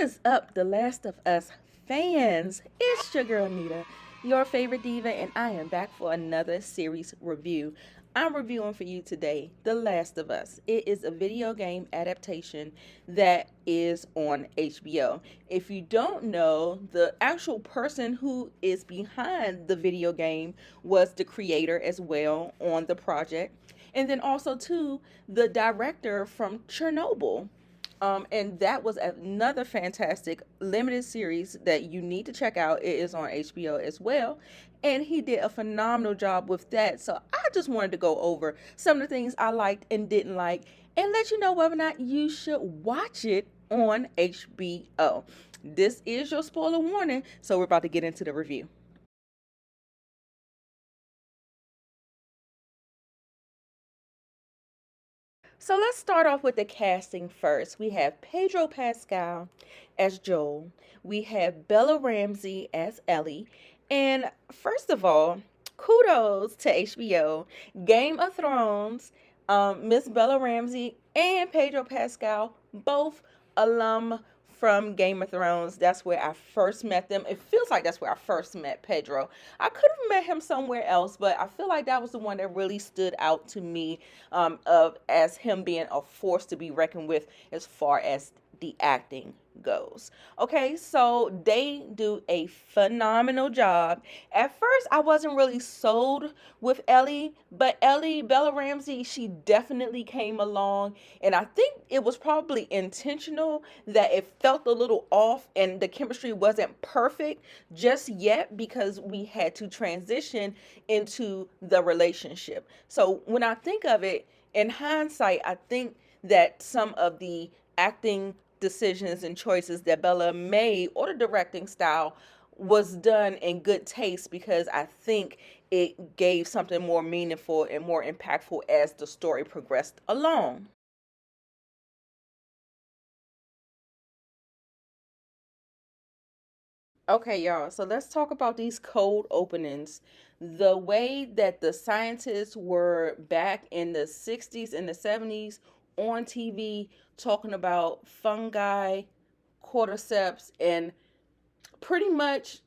is up, The Last of Us fans? It's your girl Nita, your favorite diva, and I am back for another series review. I'm reviewing for you today The Last of Us. It is a video game adaptation that is on HBO. If you don't know, the actual person who is behind the video game was the creator as well on the project. And then also, too, the director from Chernobyl. And that was another fantastic limited series that you need to check out. It is on HBO as well. And he did a phenomenal job with that. So I just wanted to go over some of the things I liked and didn't like and let you know whether or not you should watch it on HBO. This is your spoiler warning. So we're about to get into the review. So let's start off with the casting first. We have Pedro Pascal as Joel. We have Bella Ramsey as Ellie. And first of all, kudos to HBO. Game of Thrones, Miss Bella Ramsey and Pedro Pascal, both alum from Game of Thrones. That's where I first met them. It feels like that's where I first met Pedro. I could have met him somewhere else, but I feel like that was the one that really stood out to me, of as him being a force to be reckoned with as far as the acting goes. Okay, so they do a phenomenal job. At first, I wasn't really sold with Ellie, but Bella Ramsey, she definitely came along, and I think it was probably intentional that it felt a little off and the chemistry wasn't perfect just yet because we had to transition into the relationship. So when I think of it, in hindsight, I think that some of the acting decisions and choices that Bella made or the directing style was done in good taste because I think it gave something more meaningful and more impactful as the story progressed along. Okay, y'all, so let's talk about these cold openings. The way that the scientists were back in the 60s and the 70s on TV talking about fungi, cordyceps, and pretty much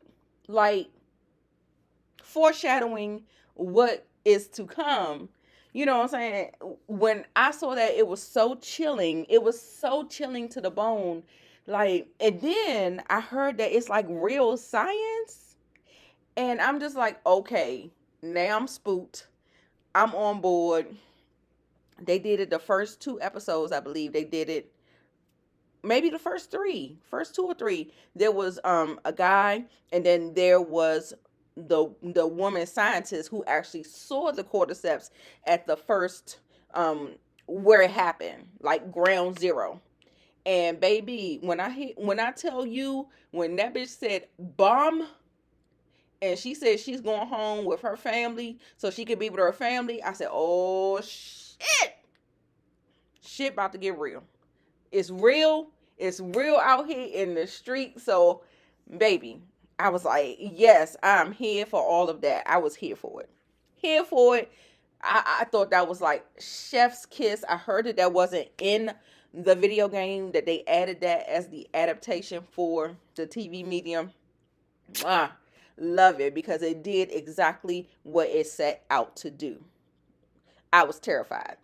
like foreshadowing what is to come. You know what I'm saying? When I saw that, it was so chilling. It was so chilling to the bone. Like, and then I heard that it's like real science. And I'm just like, okay, now I'm spooked. I'm on board. They did it the first two episodes, I believe. They did it maybe the first two or three. There was a guy, and then there was the woman scientist who actually saw the cordyceps at the first where it happened, like ground zero. And baby, when I tell you, when that bitch said bomb and she said she's going home with her family so she could be with her family, I said, oh shit, shit about to get real. It's real. It's real out here in the street. So, baby, I was like, yes, I'm here for all of that. I was here for it. Here for it. I thought that was like chef's kiss. I heard that wasn't in the video game, that they added that as the adaptation for the TV medium. Ah, love it because it did exactly what it set out to do. I was terrified.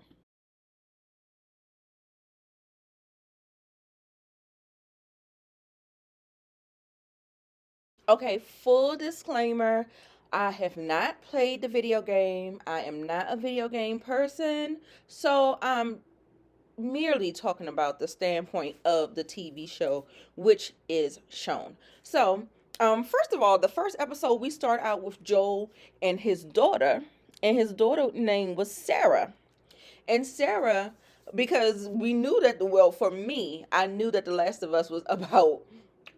Okay, full disclaimer, I have not played the video game. I am not a video game person. So I'm merely talking about the standpoint of the TV show, which is shown. So, first of all, the first episode, we start out with Joel and his daughter, and his daughter name was Sarah. And Sarah, because we knew that, well, for me, I knew that The Last of Us was about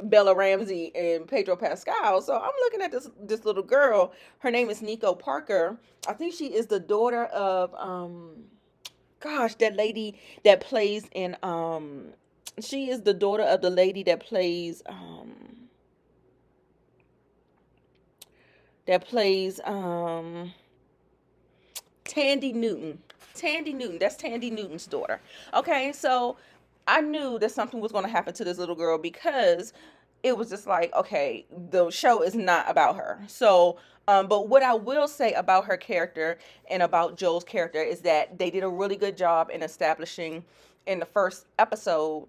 Bella Ramsey and Pedro Pascal. So I'm looking at this little girl. Her name is Nico Parker. I think she is the daughter of gosh, that lady that plays in she is the daughter of the lady that plays Tandy Newton. Tandy Newton. That's Tandy Newton's daughter. Okay, so I knew that something was going to happen to this little girl because it was just like, okay, the show is not about her. So, but what I will say about her character and about Joel's character is that they did a really good job in establishing in the first episode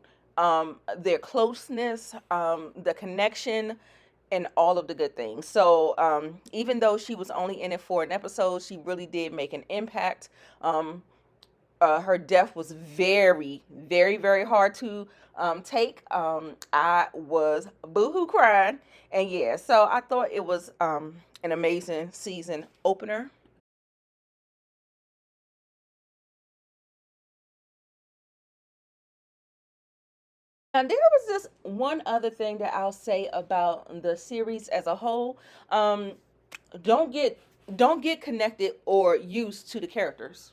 their closeness, the connection, and all of the good things. So, even though she was only in it for an episode, she really did make an impact. Her death was very, very, very hard to take. I was boohoo crying, and yeah, so I thought it was an amazing season opener. And there was just one other thing that I'll say about the series as a whole. Um, don't get don't get connected or used to the characters.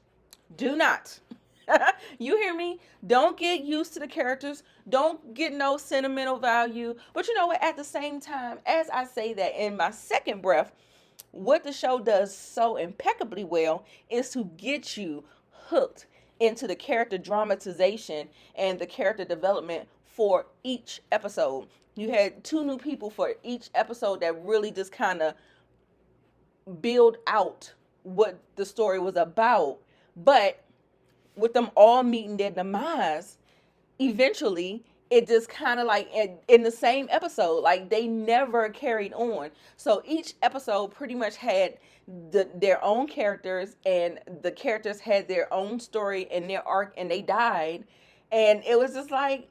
Do not. You hear me? Don't get used to the characters. Don't get no sentimental value. But you know what? At the same time, as I say that in my second breath, what the show does so impeccably well is to get you hooked into the character dramatization and the character development for each episode. You had two new people for each episode that really just kind of build out what the story was about. But with them all meeting their demise, eventually it just kind of like in the same episode, like they never carried on. So each episode pretty much had their own characters, and the characters had their own story and their arc, and they died. And it was just like,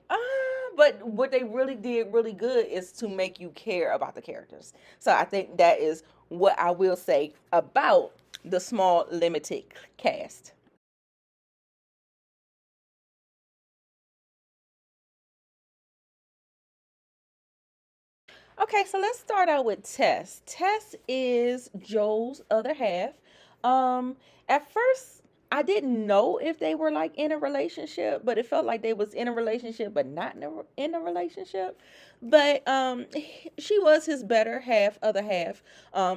but what they really did really good is to make you care about the characters. So I think that is what I will say about the small limited cast. Okay, so let's start out with Tess. Tess is Joel's other half. At first, I didn't know if they were like in a relationship, but it felt like they was in a relationship, but not in a relationship. But she was his better half, other half.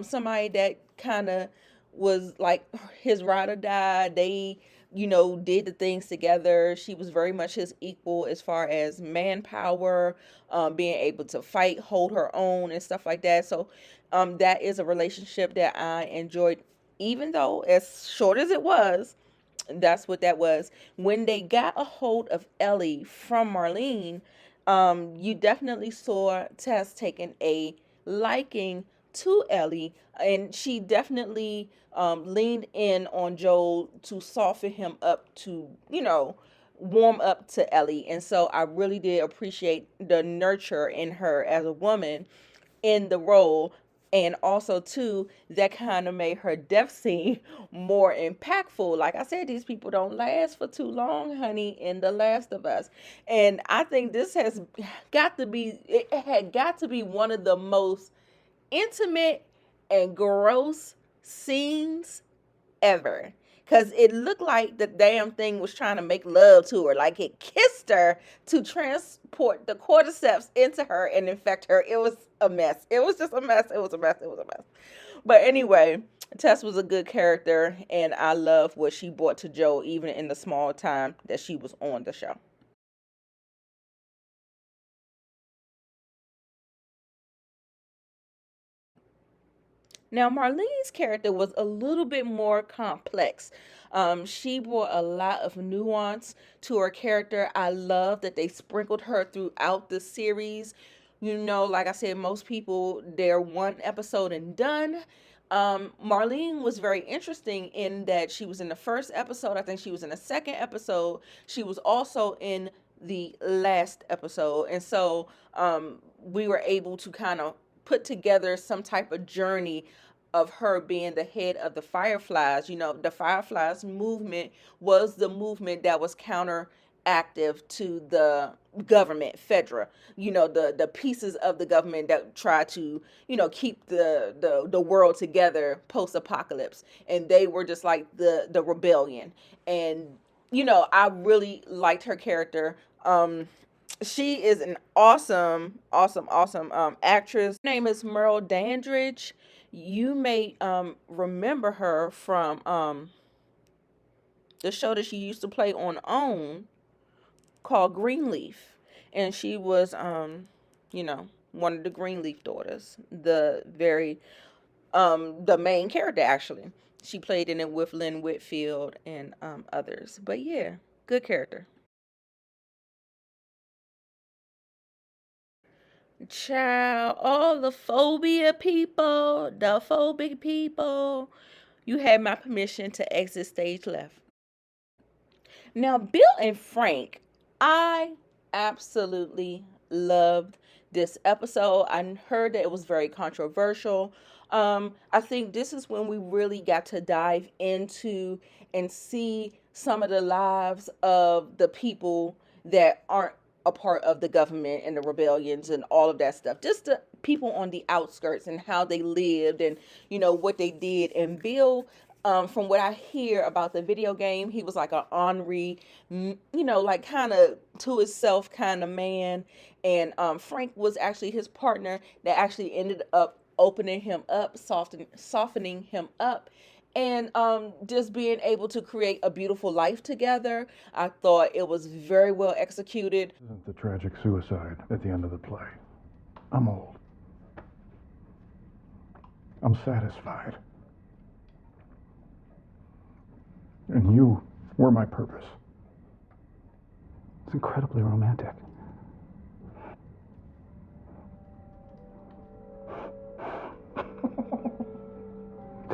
Somebody that kind of was like his ride or die. They, did the things together. She was very much his equal as far as manpower, being able to fight, hold her own, and stuff like that. So, that is a relationship that I enjoyed, even though as short as it was. That's what that was. When they got a hold of Ellie from Marlene, you definitely saw Tess taking a liking to Ellie, and she definitely leaned in on Joel to soften him up to, warm up to Ellie. And so I really did appreciate the nurture in her as a woman in the role. And also too, that kind of made her death scene more impactful. Like I said, these people don't last for too long, honey, in The Last of Us. And I think this has got to be, it had got to be one of the most intimate and gross scenes ever. Cause it looked like the damn thing was trying to make love to her, like it kissed her to transport the cordyceps into her and infect her. It was a mess. It was just a mess. It was a mess. It was a mess. But anyway, Tess was a good character, and I love what she brought to Joe, even in the small time that she was on the show. Now, Marlene's character was a little bit more complex. She brought a lot of nuance to her character. I love that they sprinkled her throughout the series. Like I said, most people, they're one episode and done. Marlene was very interesting in that she was in the first episode. I think she was in the second episode. She was also in the last episode. And so we were able to kind of put together some type of journey of her being the head of the Fireflies. The Fireflies movement was the movement that was counteractive to the government, Fedra. The pieces of the government that try to, keep the world together post apocalypse. And they were just like the rebellion. And, I really liked her character. She is an awesome, awesome, awesome actress. Her name is Merle Dandridge. You may remember her from the show that she used to play on OWN. called Greenleaf, and she was, you know, one of the Greenleaf daughters, the main character actually. She played in it with Lynn Whitfield and others. But yeah, good character. Child, all the phobia people, the phobic people, you had my permission to exit stage left. Now, Bill and Frank, I absolutely loved this episode. I heard that it was very controversial. I think this is when we really got to dive into and see some of the lives of the people that aren't a part of the government and the rebellions and all of that stuff. Just the people on the outskirts and how they lived and, what they did. And Bill, from what I hear about the video game, he was like an ornery, like kind of to himself kind of man. And Frank was actually his partner that actually ended up opening him up, softening him up, and just being able to create a beautiful life together. I thought it was very well executed. Isn't the tragic suicide at the end of the play? I'm old. I'm satisfied. And you were my purpose. It's incredibly romantic.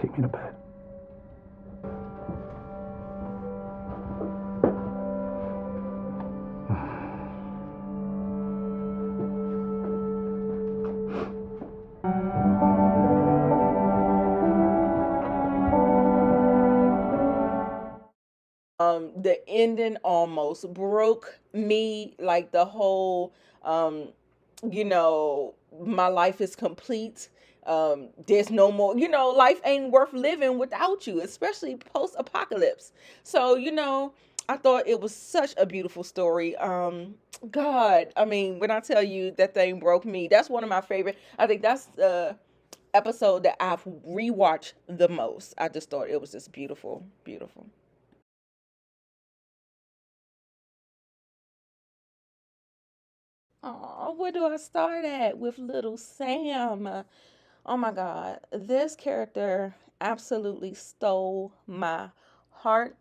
Take me to bed. The ending almost broke me, like the whole, my life is complete. There's no more, life ain't worth living without you, especially post-apocalypse. So, I thought it was such a beautiful story. God, I mean, when I tell you that thing broke me, that's one of my favorite. I think that's the episode that I've rewatched the most. I just thought it was just beautiful, beautiful. Oh, where do I start at with little Sam? Oh my God, this character absolutely stole my heart.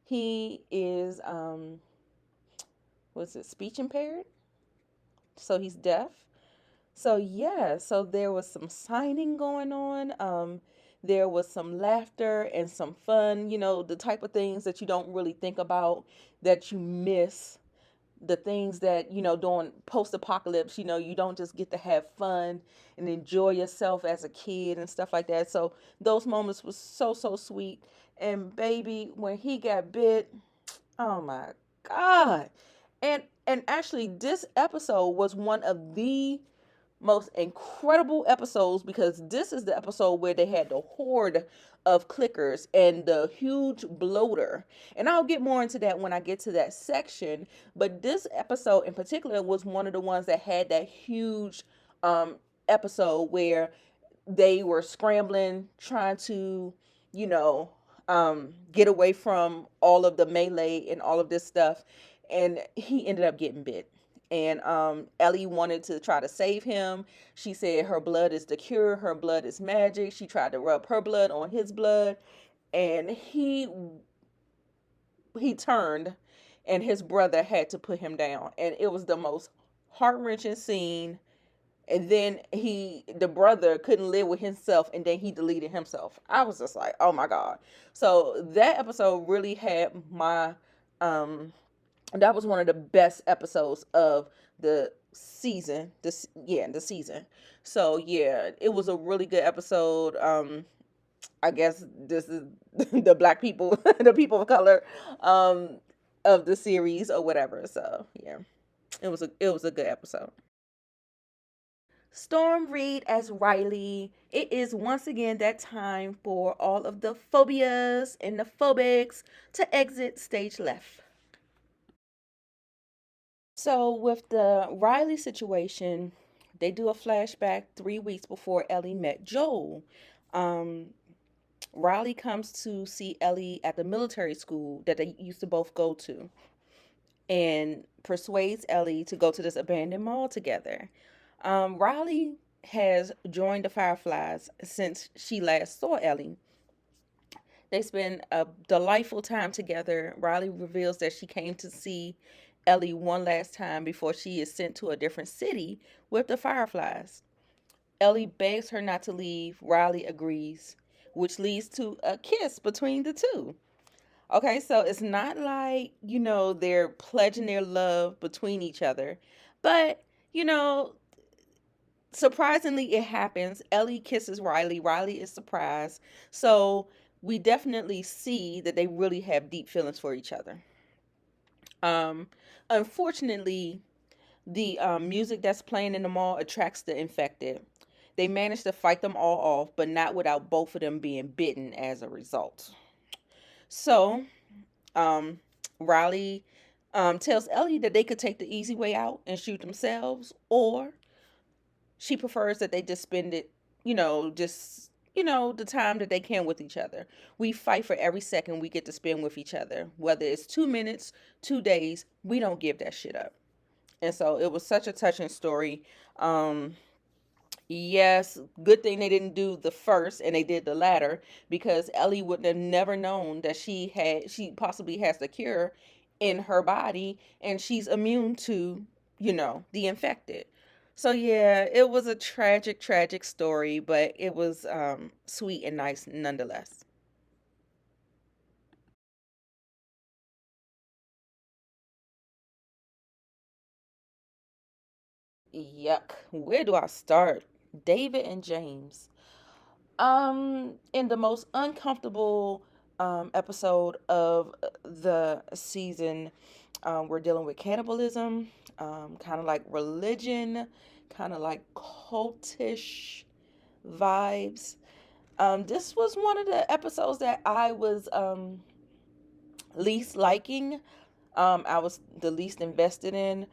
He is, was it speech impaired? So he's deaf. So yeah, so there was some signing going on. There was some laughter and some fun. The type of things that you don't really think about that you miss, the things that during post-apocalypse, you don't just get to have fun and enjoy yourself as a kid and stuff like that. So those moments was so sweet. And baby, when he got bit, oh my God. And actually this episode was one of the most incredible episodes, because this is the episode where they had the horde of clickers and the huge bloater. And I'll get more into that when I get to that section. But this episode in particular was one of the ones that had that huge episode where they were scrambling, trying to, you know, get away from all of the melee and all of this stuff. And he ended up getting bit. And Ellie wanted to try to save him. She said her blood is the cure, her blood is magic. She tried to rub her blood on his blood, and he turned, and his brother had to put him down. And it was the most heart-wrenching scene. And then the brother couldn't live with himself, and then he deleted himself. I was just like, oh my God. So that episode really had my that was one of the best episodes of the season. The season. So yeah, it was a really good episode. I guess this is the black people, the people of color, of the series or whatever. So yeah, it was a good episode. Storm Reed as Riley. It is once again that time for all of the phobias and the phobics to exit stage left. So, with the Riley situation, they do a flashback 3 weeks before Ellie met Joel. Um, Riley comes to see Ellie at the military school that they used to both go to. and persuades Ellie to go to this abandoned mall together. Riley has joined the Fireflies since she last saw Ellie. They spend a delightful time together. Riley reveals that she came to see Ellie one last time before she is sent to a different city with the Fireflies. Ellie begs her not to leave. Riley agrees, which leads to a kiss between the two. Okay, so it's not like, they're pledging their love between each other, but, you know, surprisingly, it happens. Ellie kisses Riley. Riley is surprised. So we definitely see that they really have deep feelings for each other. Um, Unfortunately, the music that's playing in the mall attracts the infected. They manage to fight them all off, but not without both of them being bitten as a result. So, um, Riley tells Ellie that they could take the easy way out and shoot themselves, or she prefers that they just spend it, the time that they can with each other. We fight for every second we get to spend with each other. Whether it's 2 minutes, 2 days, we don't give that shit up. And so it was such a touching story. Um, yes, good thing they didn't do the first and they did the latter, because Ellie would have never known that she possibly has the cure in her body and she's immune to, the infected. So yeah, it was a tragic, tragic story, but it was sweet and nice nonetheless. Yuck. Where do I start? David and James. In the most uncomfortable episode of the season, we're dealing with cannibalism, kind of like religion, kind of like cultish vibes. This was one of the episodes that I was least liking. I was the least invested in.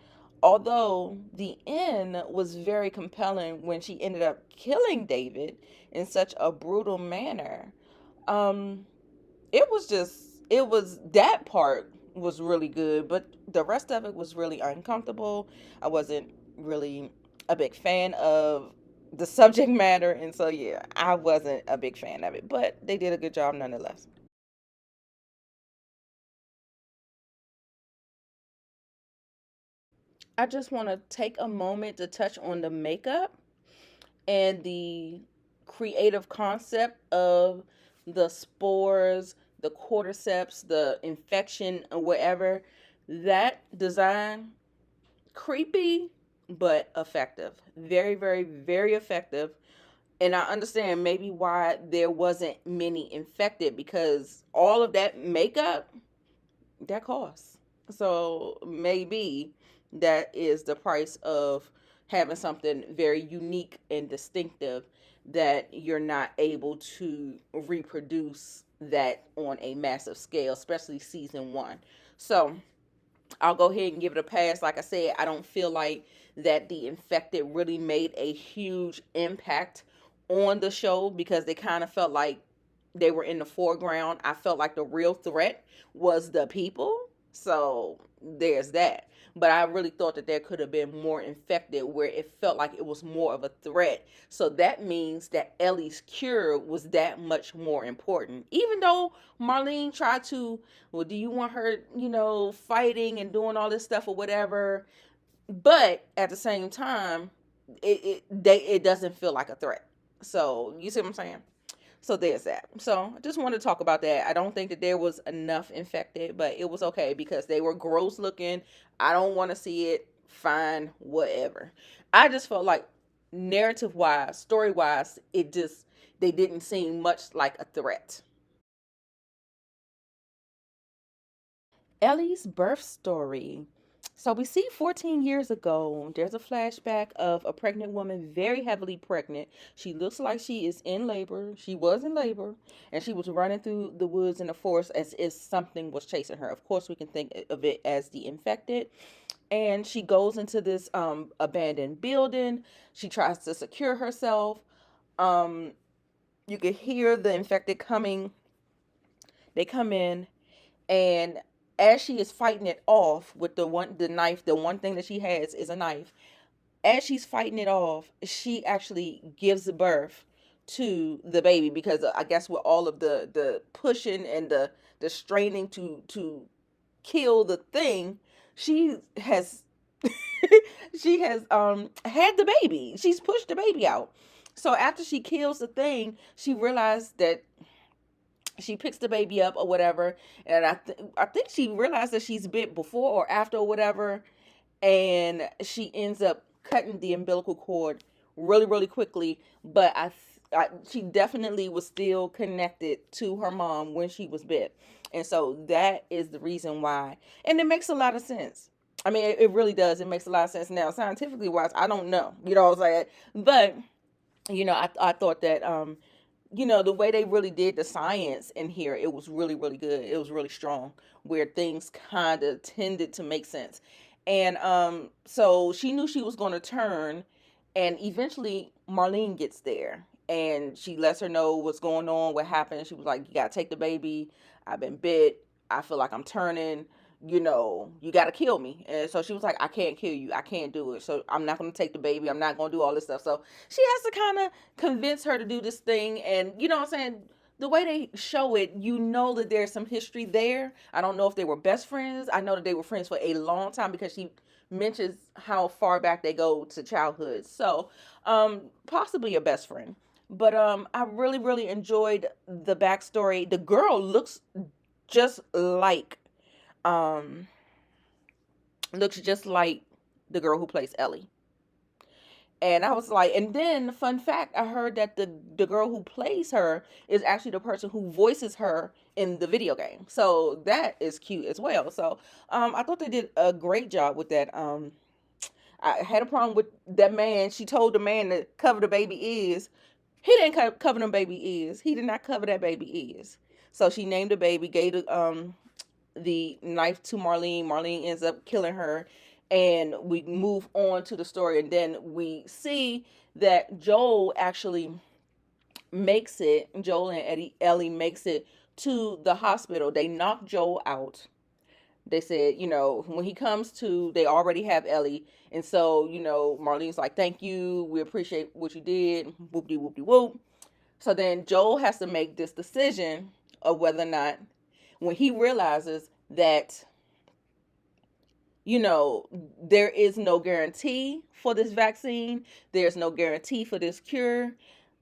Although the end was very compelling when she ended up killing David in such a brutal manner. Um, it was that part was really good, but the rest of it was really uncomfortable. I wasn't really a big fan of the subject matter, and so yeah, I wasn't a big fan of it, but they did a good job nonetheless. I just want to take a moment to touch on the makeup and the creative concept of the spores, the cordyceps, the infection, or whatever. That design, creepy, but effective. Very, very, very effective. And I understand maybe why there wasn't many infected, because all of that makeup that costs. So maybe that is the price of having something very unique and distinctive that you're not able to reproduce that on a massive scale, especially season one. So I'll go ahead and give it a pass. Like I said, I don't feel like that the infected really made a huge impact on the show, because they kind of felt like they were in the foreground. I felt like the real threat was the people. So there's that. But I really thought that there could have been more infected where it felt like it was more of a threat. So that means that Ellie's cure was that much more important. Even though Marlene tried to, well, do you want her, fighting and doing all this stuff or whatever? But at the same time, it doesn't feel like a threat. So you see what I'm saying? So there's that. So I just want to talk about that. I don't think that there was enough infected, but it was okay because they were gross looking. I don't want to see it. Fine, whatever. I just felt like narrative wise, story wise, they didn't seem much like a threat. Ellie's birth story. So we see 14 years ago, there's a flashback of a pregnant woman, very heavily pregnant. She looks like she is in labor. She was in labor, and she was running through the woods in the forest as if something was chasing her. Of course, we can think of it as the infected. And she goes into this abandoned building. She tries to secure herself. Um, you can hear the infected coming. They come in, and as she is fighting it off with the knife, the one thing that she has is a knife. As she's fighting it off, she actually gives birth to the baby, because I guess with all of the pushing and the straining to kill the thing, she has she has had the baby. She's pushed the baby out. So after she kills the thing, she realized that she picks the baby up or whatever, and I think she realized that she's bit before or after or whatever, and she ends up cutting the umbilical cord really really quickly. But she definitely was still connected to her mom when she was bit, and so that is the reason why. And it makes a lot of sense. I mean, it really does. It makes a lot of sense. Now, scientifically wise, I don't know, you know what I'm saying, but I thought that the way they really did the science in here, it was really really good. It was really strong, where things kind of tended to make sense. And so she knew she was going to turn, and eventually Marlene gets there, and she lets her know what's going on, what happened. She was like, you gotta take the baby, I've been bit, I feel like I'm turning, you got to kill me. And so she was like, I can't kill you, I can't do it, so I'm not going to take the baby, I'm not going to do all this stuff. So she has to kind of convince her to do this thing. And you know what I'm saying, the way they show it, that there's some history there. I don't know if they were best friends. I know that they were friends for a long time, because she mentions how far back they go to childhood. So possibly a best friend. But I really really enjoyed the backstory. The girl just like um looks just like the girl who plays Ellie. And I was like, and then fun fact, I heard that the girl who plays her is actually the person who voices her in the video game. So that is cute as well. So I thought they did a great job with that. I had a problem with that man. She told the man to cover the baby ears. He didn't cover the baby ears. He did not cover that baby ears. So she named the baby, gave the knife to Marlene. Marlene ends up killing her, and we move on to the story. And then we see that Joel actually makes it. Joel and Ellie makes it to the hospital. They knock Joel out. They said, when he comes to, they already have Ellie. And so, Marlene's like, thank you, we appreciate what you did, whoop-de whoop-de whoop. So then Joel has to make this decision of whether or not, when he realizes that, there is no guarantee for this vaccine, there's no guarantee for this cure.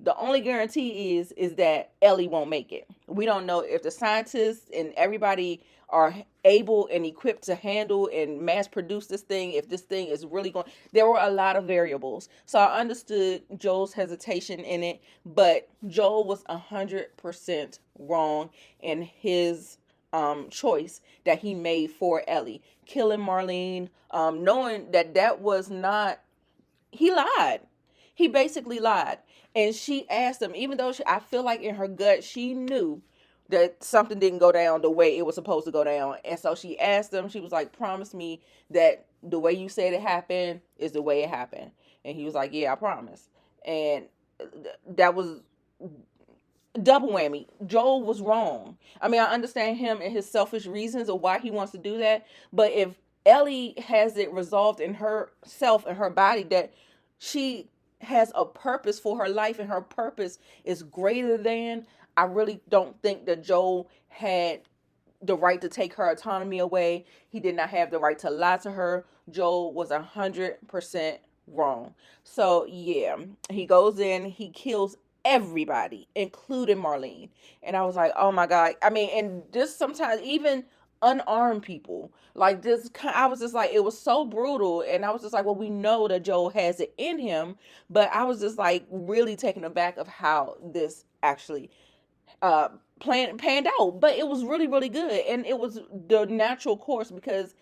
The only guarantee is that Ellie won't make it. We don't know if the scientists and everybody are able and equipped to handle and mass produce this thing, if this thing is really going. There were a lot of variables. So I understood Joel's hesitation in it, but Joel was 100% wrong in his choice that he made for Ellie. Killing Marlene, knowing that was not, he lied. He basically lied. And she asked him, even though I feel like in her gut, she knew that something didn't go down the way it was supposed to go down. And so she asked him, she was like, promise me that the way you said it happened is the way it happened. And he was like, yeah, I promise. And that was double whammy. Joel was wrong. I mean, I understand him and his selfish reasons of why he wants to do that. But if Ellie has it resolved in herself and her body that she has a purpose for her life and her purpose is greater than, I really don't think that Joel had the right to take her autonomy away. He did not have the right to lie to her. Joel was 100% wrong. So yeah, he goes in, he kills everybody, including Marlene. And I was like, oh my God. I mean, and just sometimes even unarmed people, like this, I was just like, it was so brutal. And I was just like, well, we know that Joel has it in him, but I was just like really taken aback of how this actually panned out. But it was really really good, and it was the natural course, because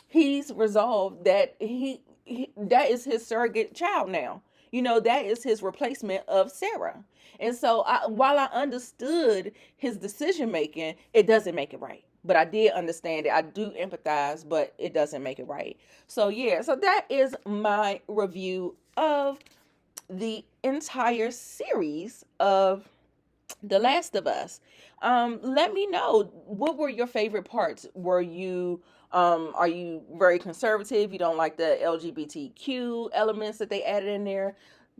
he's resolved that that is his surrogate child now. That is his replacement of Sarah. And so while I understood his decision making, it doesn't make it right. But I did understand it. I do empathize, but it doesn't make it right. So yeah, so that is my review of the entire series of The Last of Us. Let me know, what were your favorite parts? Are you very conservative? You don't like the LGBTQ elements that they added in there?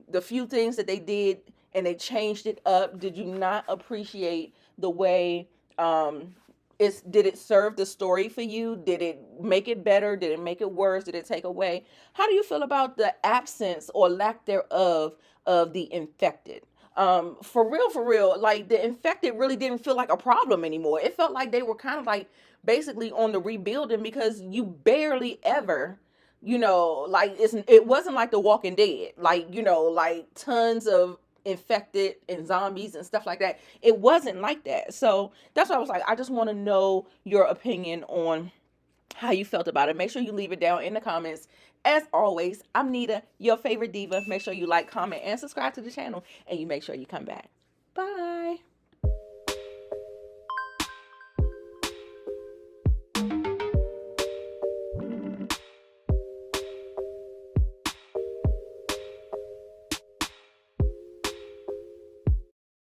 The few things that they did and they changed it up, did you not appreciate the way did it serve the story for you? Did it make it better? Did it make it worse? Did it take away? How do you feel about the absence or lack thereof of the infected? For real, like the infected really didn't feel like a problem anymore. It felt like they were kind of like basically on the rebuilding, because you barely ever, like it wasn't like The Walking Dead, like, like tons of infected and zombies and stuff like that. It wasn't like that. So that's why I was like, I just want to know your opinion on how you felt about it. Make sure you leave it down in the comments. As always, I'm Nita, your favorite diva. Make sure you like, comment, and subscribe to the channel, and you make sure you come back. Bye.